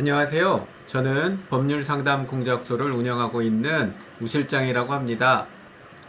안녕하세요. 저는 법률상담공작소를 운영하고 있는 우실장이라고 합니다.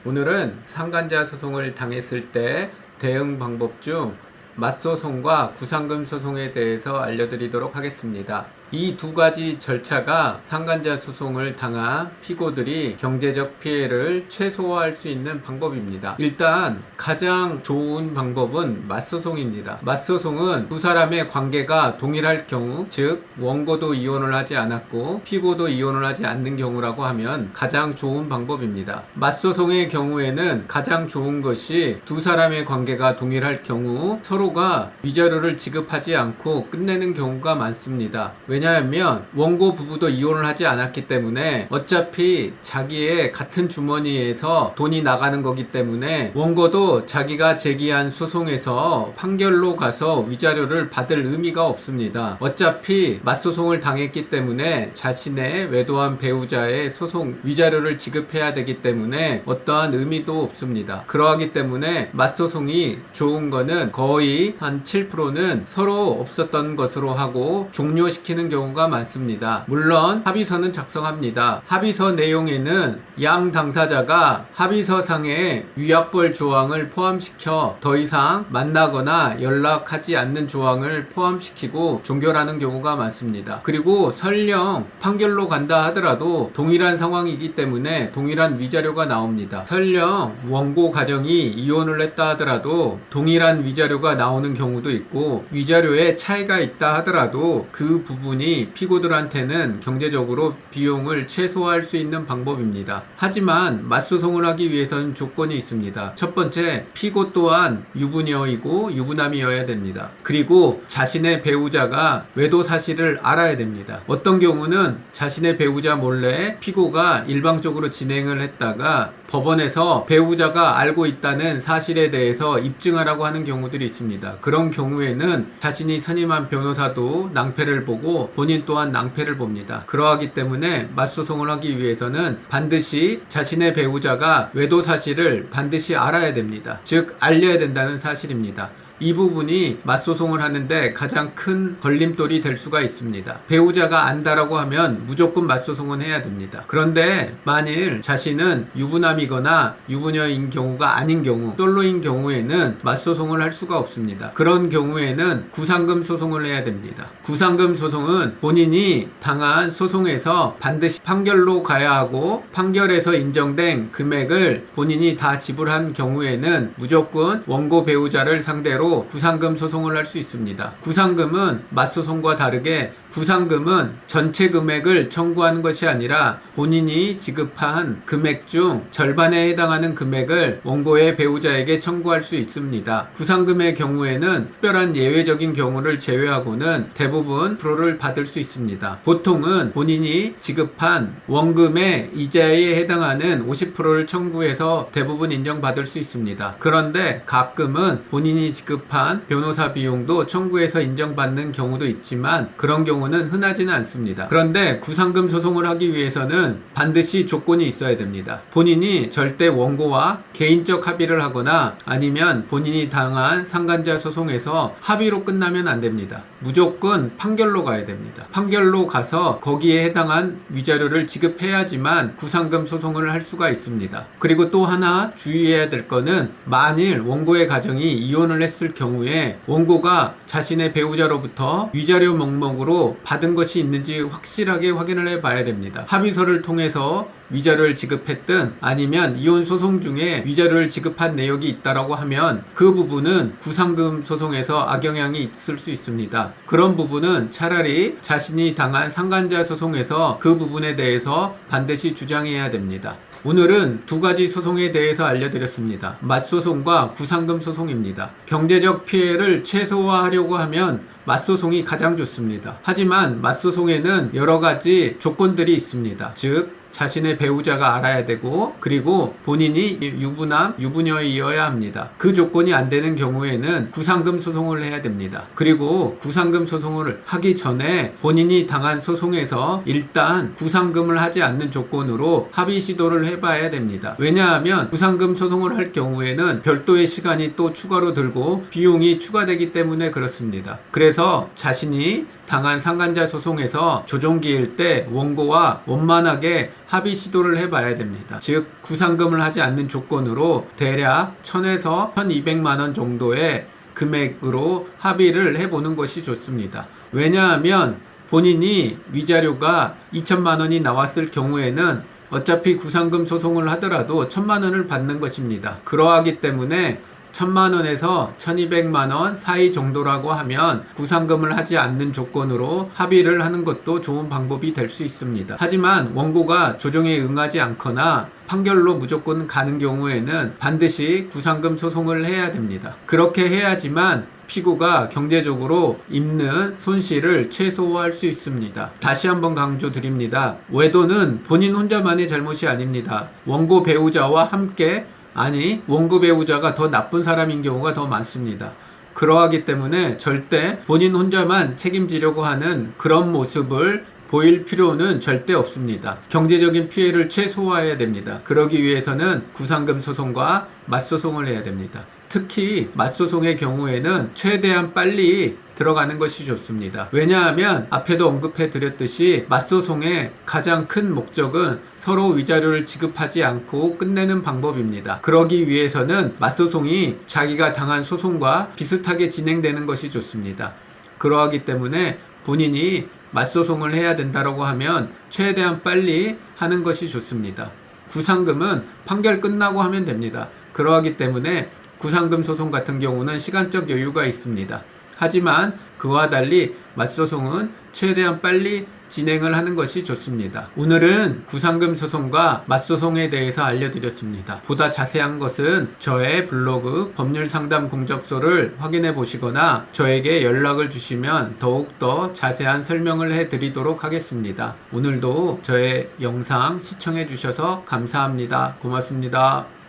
오늘은 상간자 소송을 당했을 때 대응 방법 중 맞소송과 구상금 소송에 대해서 알려드리도록 하겠습니다. 이 두 가지 절차가 상간자 소송을 당한 피고들이 경제적 피해를 최소화할 수 있는 방법입니다. 일단 가장 좋은 방법은 맞소송입니다. 맞소송은 두 사람의 관계가 동일할 경우, 즉 원고도 이혼을 하지 않았고 피고도 이혼을 하지 않는 경우라고 하면 가장 좋은 방법입니다. 맞소송의 경우에는 가장 좋은 것이 두 사람의 관계가 동일할 경우 서로가 위자료를 지급하지 않고 끝내는 경우가 많습니다. 왜냐하면 원고 부부도 이혼을 하지 않았기 때문에 어차피 자기의 같은 주머니에서 돈이 나가는 거기 때문에 원고도 자기가 제기한 소송에서 판결로 가서 위자료를 받을 의미가 없습니다. 어차피 맞소송을 당했기 때문에 자신의 외도한 배우자의 소송 위자료를 지급해야 되기 때문에 어떠한 의미도 없습니다. 그러하기 때문에 맞소송이 좋은 거는 거의 한 7%는 서로 없었던 것으로 하고 종료시키는 경우가 많습니다. 물론 합의서는 작성합니다. 합의서 내용에는 양 당사자가 합의서상의 위약벌 조항을 포함시켜 더 이상 만나거나 연락하지 않는 조항을 포함시키고 종결하는 경우가 많습니다. 그리고 설령 판결로 간다 하더라도 동일한 상황이기 때문에 동일한 위자료가 나옵니다. 설령 원고 가정이 이혼을 했다 하더라도 동일한 위자료가 나오는 경우도 있고 위자료에 차이가 있다 하더라도 그 부분이 피고들한테는 경제적으로 비용을 최소화할 수 있는 방법입니다. 하지만 맞소송을 하기 위해서는 조건이 있습니다. 첫 번째, 피고 또한 유부녀이고 유부남이어야 됩니다. 그리고 자신의 배우자가 외도 사실을 알아야 됩니다. 어떤 경우는 자신의 배우자 몰래 피고가 일방적으로 진행을 했다가 법원에서 배우자가 알고 있다는 사실에 대해서 입증하라고 하는 경우들이 있습니다. 그런 경우에는 자신이 선임한 변호사도 낭패를 보고 본인 또한 낭패를 봅니다. 그러하기 때문에 맞소송을 하기 위해서는 반드시 자신의 배우자가 외도 사실을 반드시 알아야 됩니다. 즉 알려야 된다는 사실입니다. 이 부분이 맞소송을 하는데 가장 큰 걸림돌이 될 수가 있습니다. 배우자가 안다라고 하면 무조건 맞소송은 해야 됩니다. 그런데 만일 자신은 유부남이거나 유부녀인 경우가 아닌 경우, 솔로인 경우에는 맞소송을 할 수가 없습니다. 그런 경우에는 구상금 소송을 해야 됩니다. 구상금 소송은 본인이 당한 소송에서 반드시 판결로 가야 하고 판결에서 인정된 금액을 본인이 다 지불한 경우에는 무조건 원고 배우자를 상대로 구상금 소송을 할 수 있습니다. 구상금은 맞소송과 다르게 구상금은 전체 금액을 청구하는 것이 아니라 본인이 지급한 금액 중 절반에 해당하는 금액을 원고의 배우자에게 청구할 수 있습니다. 구상금의 경우에는 특별한 예외적인 경우를 제외하고는 대부분 프로를 받을 수 있습니다. 보통은 본인이 지급한 원금의 이자에 해당하는 50%를 청구해서 대부분 인정받을 수 있습니다. 그런데 가끔은 본인이 지급한 변호사 비용도 청구해서 인정받는 경우도 있지만 그런 경우는 흔하지는 않습니다. 그런데 구상금 소송을 하기 위해서는 반드시 조건이 있어야 됩니다. 본인이 절대 원고와 개인적 합의를 하거나 아니면 본인이 당한 상간자 소송에서 합의로 끝나면 안 됩니다. 무조건 판결로 가야 됩니다. 판결로 가서 거기에 해당한 위자료를 지급해야지만 구상금 소송을 할 수가 있습니다. 그리고 또 하나 주의해야 될 거는 만일 원고의 가정이 이혼을 했을 경우에 원고가 자신의 배우자로부터 위자료 명목으로 받은 것이 있는지 확실하게 확인을 해봐야 됩니다. 합의서를 통해서 위자료를 지급했든 아니면 이혼 소송 중에 위자료를 지급한 내역이 있다라고 하면 그 부분은 구상금 소송에서 악영향이 있을 수 있습니다. 그런 부분은 차라리 자신이 당한 상간자 소송에서 그 부분에 대해서 반드시 주장해야 됩니다. 오늘은 두 가지 소송에 대해서 알려드렸습니다. 맞소송과 구상금 소송입니다. 경제적 피해를 최소화하려고 하면 맞소송이 가장 좋습니다. 하지만 맞소송에는 여러 가지 조건들이 있습니다. 즉 자신의 배우자가 알아야 되고 그리고 본인이 유부남, 유부녀이어야 합니다. 그 조건이 안 되는 경우에는 구상금 소송을 해야 됩니다. 그리고 구상금 소송을 하기 전에 본인이 당한 소송에서 일단 구상금을 하지 않는 조건으로 합의 시도를 해봐야 됩니다. 왜냐하면 구상금 소송을 할 경우에는 별도의 시간이 또 추가로 들고 비용이 추가되기 때문에 그렇습니다. 그래서 그래서 자신이 당한 상간자 소송에서 조정기일 때 원고와 원만하게 합의 시도를 해봐야 됩니다. 즉 구상금을 하지 않는 조건으로 대략 1000에서 1200만 원 정도의 금액으로 합의를 해보는 것이 좋습니다. 왜냐하면 본인이 위자료가 2천만 원이 나왔을 경우에는 어차피 구상금 소송을 하더라도 1000만 원을 받는 것입니다. 그러하기 때문에 1000만 원에서 1200만 원 사이 정도라고 하면 구상금을 하지 않는 조건으로 합의를 하는 것도 좋은 방법이 될 수 있습니다. 하지만 원고가 조정에 응하지 않거나 판결로 무조건 가는 경우에는 반드시 구상금 소송을 해야 됩니다. 그렇게 해야지만 피고가 경제적으로 입는 손실을 최소화할 수 있습니다. 다시 한번 강조드립니다. 외도는 본인 혼자만의 잘못이 아닙니다. 원고 배우자와 함께 원고 배우자가 더 나쁜 사람인 경우가 더 많습니다. 그러하기 때문에 절대 본인 혼자만 책임지려고 하는 그런 모습을 보일 필요는 절대 없습니다. 경제적인 피해를 최소화해야 됩니다. 그러기 위해서는 구상금 소송과 맞소송을 해야 됩니다. 특히 맞소송의 경우에는 최대한 빨리 들어가는 것이 좋습니다. 왜냐하면 앞에도 언급해 드렸듯이 맞소송의 가장 큰 목적은 서로 위자료를 지급하지 않고 끝내는 방법입니다. 그러기 위해서는 맞소송이 자기가 당한 소송과 비슷하게 진행되는 것이 좋습니다. 그러하기 때문에 본인이 맞소송을 해야 된다고 하면 최대한 빨리 하는 것이 좋습니다. 구상금은 판결 끝나고 하면 됩니다. 그러하기 때문에 구상금 소송 같은 경우는 시간적 여유가 있습니다. 하지만 그와 달리 맞소송은 최대한 빨리 진행을 하는 것이 좋습니다. 오늘은 구상금 소송과 맞소송에 대해서 알려드렸습니다. 보다 자세한 것은 저의 블로그 법률상담공작소를 확인해 보시거나 저에게 연락을 주시면 더욱더 자세한 설명을 해드리도록 하겠습니다. 오늘도 저의 영상 시청해 주셔서 감사합니다. 고맙습니다.